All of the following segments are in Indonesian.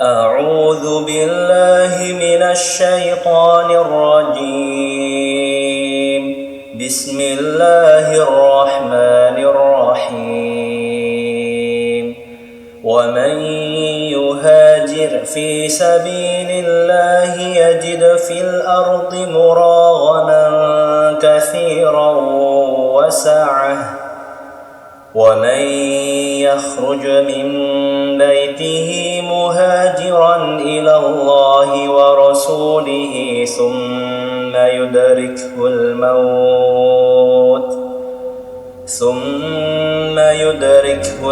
أعوذ بالله من الشيطان الرجيم. بسم الله الرحمن الرحيم. ومن يهاجر في سبيل الله يجد في الأرض مراغما كثيرا وسعة ومن يخرج من بيته مهاجرا إلى الله ورسوله ثم يدركه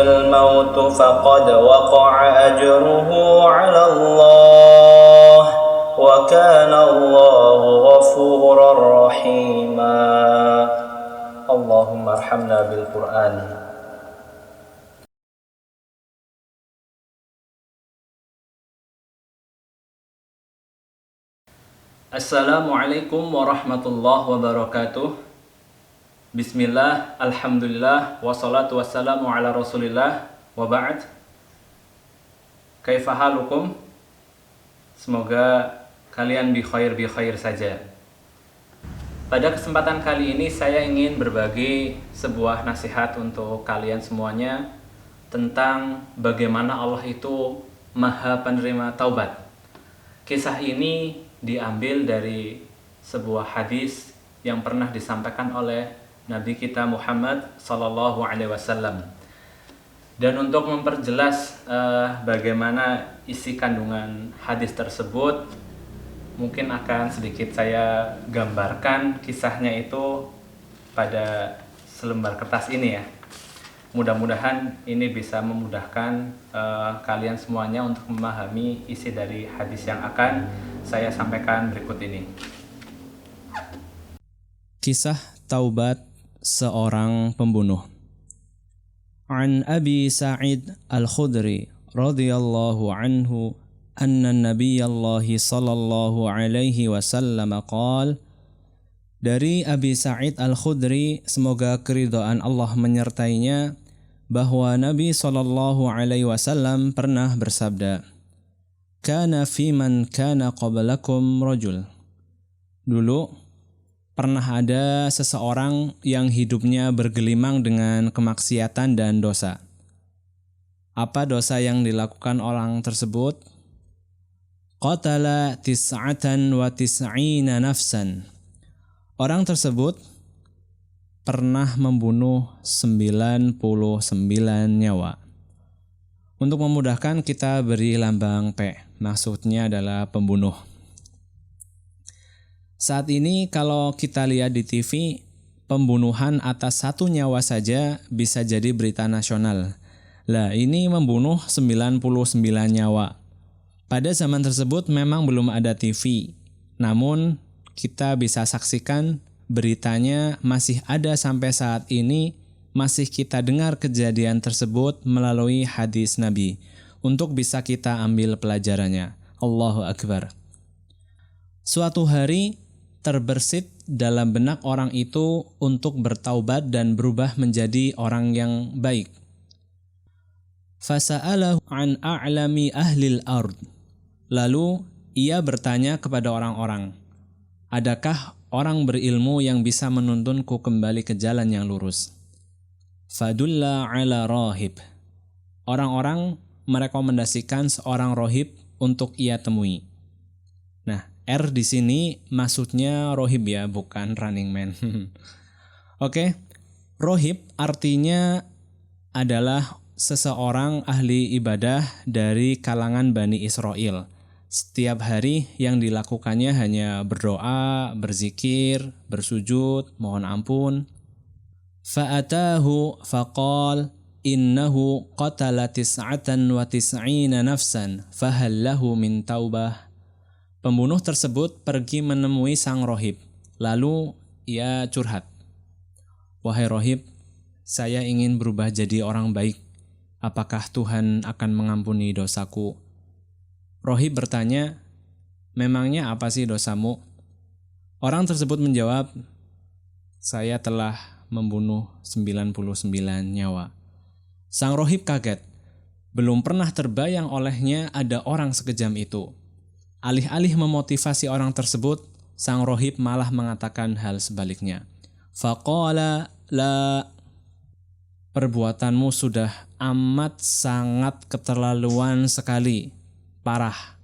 الموت فقد وقع أجره على الله وكان الله غفورا رحيما. اللهم ارحمنا بالقرآن. Assalamualaikum warahmatullahi wabarakatuh. Bismillah, alhamdulillah, wassalatu wassalamu ala rasulillah, wa ba'd. Kaifa halukum? Semoga kalian bi khair saja. Pada kesempatan kali ini saya ingin berbagi sebuah nasihat untuk kalian semuanya tentang bagaimana Allah itu Maha Penerima Taubat. Kisah ini diambil dari sebuah hadis yang pernah disampaikan oleh Nabi kita Muhammad sallallahu alaihi wasallam. Dan untuk memperjelas bagaimana isi kandungan hadis tersebut, mungkin akan sedikit saya gambarkan kisahnya itu pada selembar kertas ini ya. Mudah-mudahan ini bisa memudahkan kalian semuanya untuk memahami isi dari hadis yang akan saya sampaikan berikut ini. Kisah taubat seorang pembunuh. An Abi Sa'id Al-Khudri radhiyallahu anhu anna Nabiyallah sallallahu alaihi wasallam qala, dari Abi Sa'id Al-Khudri, semoga keridhaan Allah menyertainya, bahwa Nabi sallallahu alaihi wasallam pernah bersabda, "Kana fi man kana qablakum rajul." Dulu pernah ada seseorang yang hidupnya bergelimang dengan kemaksiatan dan dosa. Apa dosa yang dilakukan orang tersebut? Qatala tis'atan wa tis'ina nafsan. Orang tersebut pernah membunuh 99 nyawa. Untuk memudahkan kita beri lambang P, maksudnya adalah pembunuh. Saat ini kalau kita lihat di TV, pembunuhan atas 1 nyawa saja bisa jadi berita nasional. Lah, ini membunuh 99 nyawa. Pada zaman tersebut memang belum ada TV, namun kita bisa saksikan beritanya masih ada sampai saat ini, masih kita dengar kejadian tersebut melalui hadis Nabi, untuk bisa kita ambil pelajarannya. Allahu Akbar. Suatu hari terbersit dalam benak orang itu untuk bertaubat dan berubah menjadi orang yang baik. Fasa'alahu an a'lami ahlil ard. Lalu ia bertanya kepada orang-orang, adakah orang berilmu yang bisa menuntunku kembali ke jalan yang lurus? Fadulla ala rahib. Orang-orang merekomendasikan seorang rohib untuk ia temui. Nah, R di sini maksudnya rohib ya, bukan Running Man. Oke. Rohib artinya adalah seseorang ahli ibadah dari kalangan Bani Israel. Setiap hari yang dilakukannya hanya berdoa, berzikir, bersujud, mohon ampun. Fa'atahu faqal innahu qatala tis'atan wa tis'ina nafsan fahal lahu min taubah. Pembunuh tersebut pergi menemui sang rohib. Lalu ia curhat. Wahai rohib, saya ingin berubah jadi orang baik. Apakah Tuhan akan mengampuni dosaku? Rohib bertanya, memangnya apa sih dosamu? Orang tersebut menjawab, saya telah membunuh 99 nyawa. Sang rohib kaget. Belum pernah terbayang olehnya ada orang sekejam itu. Alih-alih memotivasi orang tersebut, sang rohib malah mengatakan hal sebaliknya. Faqala la, perbuatanmu sudah amat sangat keterlaluan sekali, parah.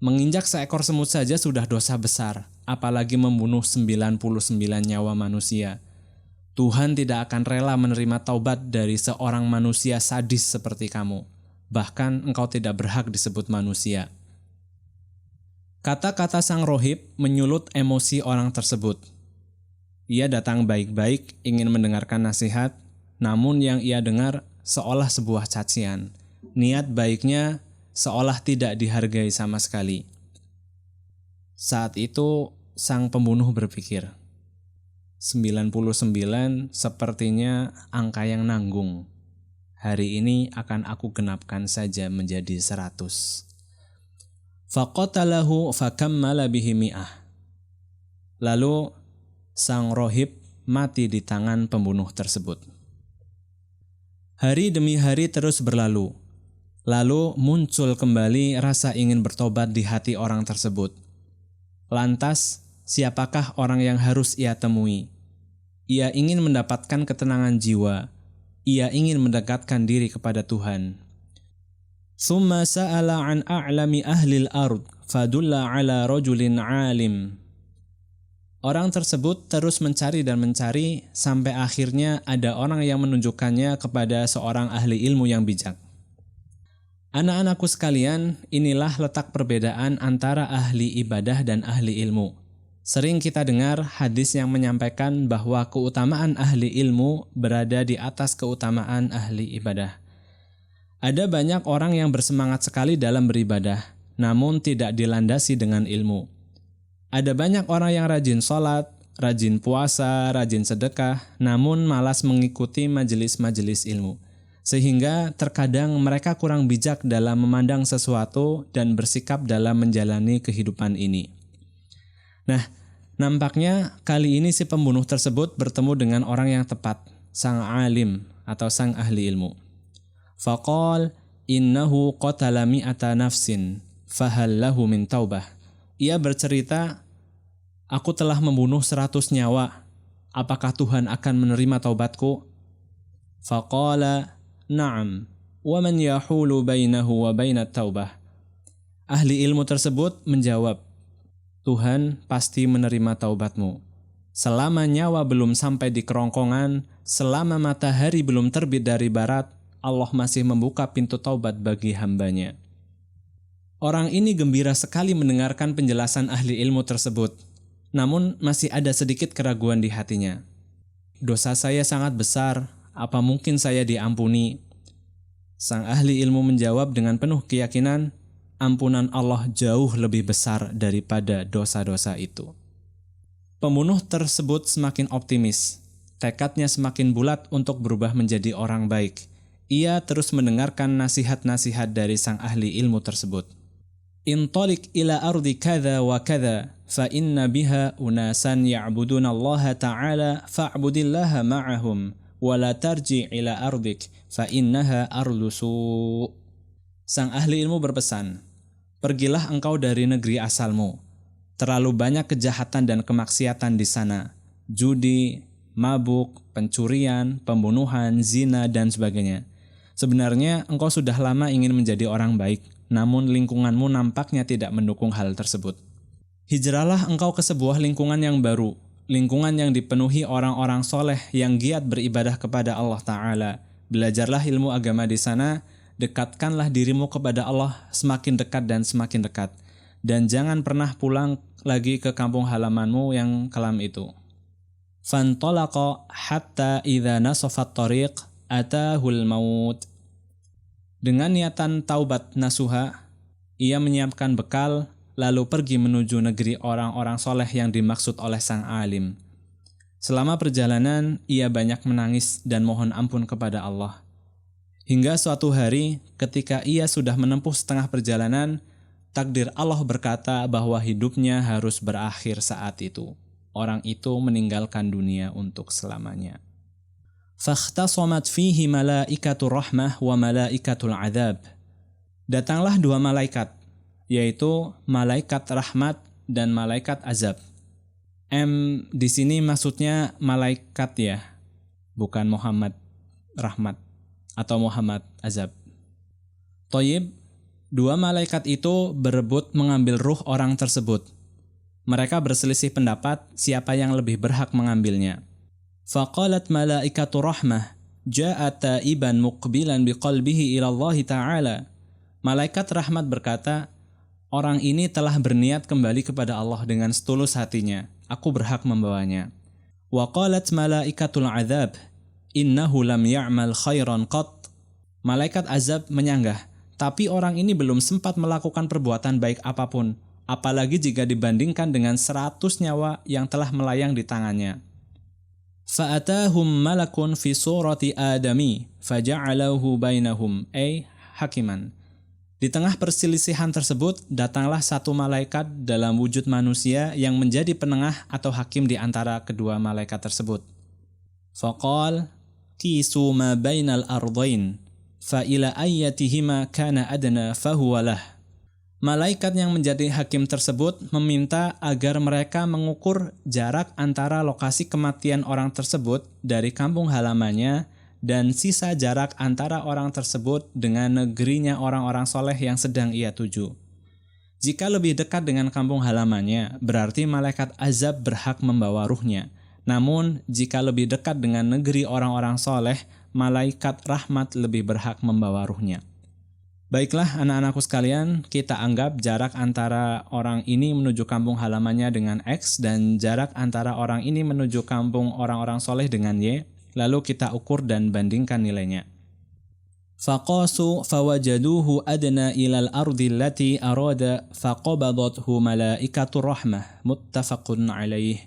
Menginjak seekor semut saja sudah dosa besar, apalagi membunuh 99 nyawa manusia. Tuhan tidak akan rela menerima taubat dari seorang manusia sadis seperti kamu. Bahkan engkau tidak berhak disebut manusia. Kata-kata sang rohib menyulut emosi orang tersebut. Ia datang baik-baik ingin mendengarkan nasihat, namun yang ia dengar seolah sebuah cacian. Niat baiknya seolah tidak dihargai sama sekali. Saat itu sang pembunuh berpikir, 99 sepertinya angka yang nanggung. Hari ini akan aku genapkan saja menjadi 100. Faqatalahu fakammala bihi mi'ah. Lalu sang rohib mati di tangan pembunuh tersebut. Hari demi hari terus berlalu. Lalu muncul kembali rasa ingin bertobat di hati orang tersebut. Lantas, siapakah orang yang harus ia temui? Ia ingin mendapatkan ketenangan jiwa. Ia ingin mendekatkan diri kepada Tuhan. Tsumma sa'ala an a'lami ahlil ard fadulla ala rajulin alim. Orang tersebut terus mencari dan mencari sampai akhirnya ada orang yang menunjukkannya kepada seorang ahli ilmu yang bijak. Anak-anakku sekalian, inilah letak perbedaan antara ahli ibadah dan ahli ilmu. Sering kita dengar hadis yang menyampaikan bahwa keutamaan ahli ilmu berada di atas keutamaan ahli ibadah. Ada banyak orang yang bersemangat sekali dalam beribadah, namun tidak dilandasi dengan ilmu. Ada banyak orang yang rajin sholat, rajin puasa, rajin sedekah, namun malas mengikuti majelis-majelis ilmu. Sehingga terkadang mereka kurang bijak dalam memandang sesuatu dan bersikap dalam menjalani kehidupan ini. Nah, nampaknya kali ini si pembunuh tersebut bertemu dengan orang yang tepat, sang alim atau sang ahli ilmu. Faqal innahu qatala mi'ata nafsin fahal lahu min taubah. Ia bercerita, aku telah membunuh 100 nyawa. Apakah Tuhan akan menerima taubatku? Faqala na'am, wa man yahulu bainahu wa bainat taubah. Ahli ilmu tersebut menjawab, Tuhan pasti menerima taubatmu. Selama nyawa belum sampai di kerongkongan, selama matahari belum terbit dari barat, Allah masih membuka pintu taubat bagi hambanya. Orang ini gembira sekali mendengarkan penjelasan ahli ilmu tersebut, namun masih ada sedikit keraguan di hatinya. Dosa saya sangat besar, apa mungkin saya diampuni? Sang ahli ilmu menjawab dengan penuh keyakinan, ampunan Allah jauh lebih besar daripada dosa-dosa itu. Pembunuh tersebut semakin optimis, tekadnya semakin bulat untuk berubah menjadi orang baik. Ia terus mendengarkan nasihat-nasihat dari sang ahli ilmu tersebut. Intalik ila ardi kadha wa kadha, fa inna biha unasan ya'buduna Allah ta'ala fa'budillaha ma'ahum. Wala tarji ila ardik fa innaha arlusu. Sang ahli ilmu berpesan, pergilah engkau dari negeri asalmu. Terlalu banyak kejahatan dan kemaksiatan di sana. Judi, mabuk, pencurian, pembunuhan, zina, dan sebagainya. Sebenarnya engkau sudah lama ingin menjadi orang baik, namun lingkunganmu nampaknya tidak mendukung hal tersebut. Hijrahlah engkau ke sebuah lingkungan yang baru, lingkungan yang dipenuhi orang-orang soleh yang giat beribadah kepada Allah Ta'ala. Belajarlah ilmu agama di sana, dekatkanlah dirimu kepada Allah semakin dekat dan semakin dekat. Dan jangan pernah pulang lagi ke kampung halamanmu yang kelam itu. Fantalaqa hatta idza nasafat tariq atahul maut. Dengan niatan taubat nasuha, ia menyiapkan bekal lalu pergi menuju negeri orang-orang soleh yang dimaksud oleh sang alim. Selama perjalanan, ia banyak menangis dan mohon ampun kepada Allah. Hingga suatu hari, ketika ia sudah menempuh setengah perjalanan, takdir Allah berkata bahwa hidupnya harus berakhir saat itu. Orang itu meninggalkan dunia untuk selamanya. fakhtasamat fihi malaikatur rahmah wa malaikatul adzab. Datanglah dua malaikat, yaitu malaikat rahmat dan malaikat azab. Di sini maksudnya malaikat ya, bukan Muhammad rahmat atau Muhammad azab. Thayyib, dua malaikat itu berebut mengambil ruh orang tersebut. Mereka berselisih pendapat siapa yang lebih berhak mengambilnya. Faqalat malaikatu rahmah ja'a taiban muqbilan biqalbihi ila Allah Ta'ala. Malaikat rahmat berkata, orang ini telah berniat kembali kepada Allah dengan setulus hatinya. Aku berhak membawanya. Wa qalat malaikatul adzab innahu lam ya'mal khairan qat. Malaikat azab menyanggah, tapi orang ini belum sempat melakukan perbuatan baik apapun, apalagi jika dibandingkan dengan 100 nyawa yang telah melayang di tangannya. Fa'atahum malakun fi surati adami faja'alahu bainahum hakiman. Di tengah perselisihan tersebut, datanglah satu malaikat dalam wujud manusia yang menjadi penengah atau hakim di antara kedua malaikat tersebut. Faqal qisu ma bainal ardain fa ila ayyatihima kana adna fahuwalah. Malaikat yang menjadi hakim tersebut meminta agar mereka mengukur jarak antara lokasi kematian orang tersebut dari kampung halamannya dan sisa jarak antara orang tersebut dengan negerinya orang-orang soleh yang sedang ia tuju. Jika lebih dekat dengan kampung halamannya, berarti malaikat azab berhak membawa ruhnya. Namun, jika lebih dekat dengan negeri orang-orang soleh, malaikat rahmat lebih berhak membawa ruhnya. Baiklah anak-anakku sekalian, kita anggap jarak antara orang ini menuju kampung halamannya dengan X dan jarak antara orang ini menuju kampung orang-orang soleh dengan Y, lalu kita ukur dan bandingkan nilainya. Faqasu fawajaduhu adna ilal ardi allati arada faqabadathu malaikatur rahmah muttafaqun alaih.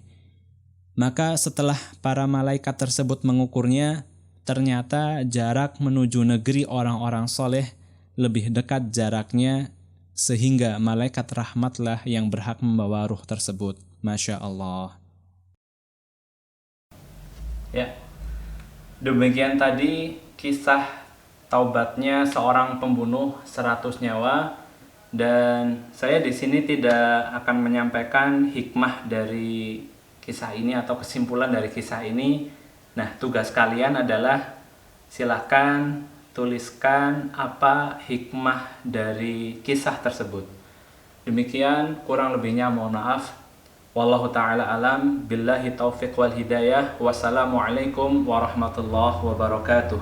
Maka setelah para malaikat tersebut mengukurnya, ternyata jarak menuju negeri orang-orang soleh lebih dekat jaraknya, sehingga malaikat rahmatlah yang berhak membawa ruh tersebut. Masya Allah. Ya, demikian tadi kisah taubatnya seorang pembunuh 100 nyawa, dan saya di sini tidak akan menyampaikan hikmah dari kisah ini atau kesimpulan dari kisah ini. Nah, tugas kalian adalah silakan tuliskan apa hikmah dari kisah tersebut. Demikian, kurang lebihnya mohon maaf. Wallahu ta'ala alam, billahi taufiq wal hidayah. Wassalamualaikum warahmatullahi wabarakatuh.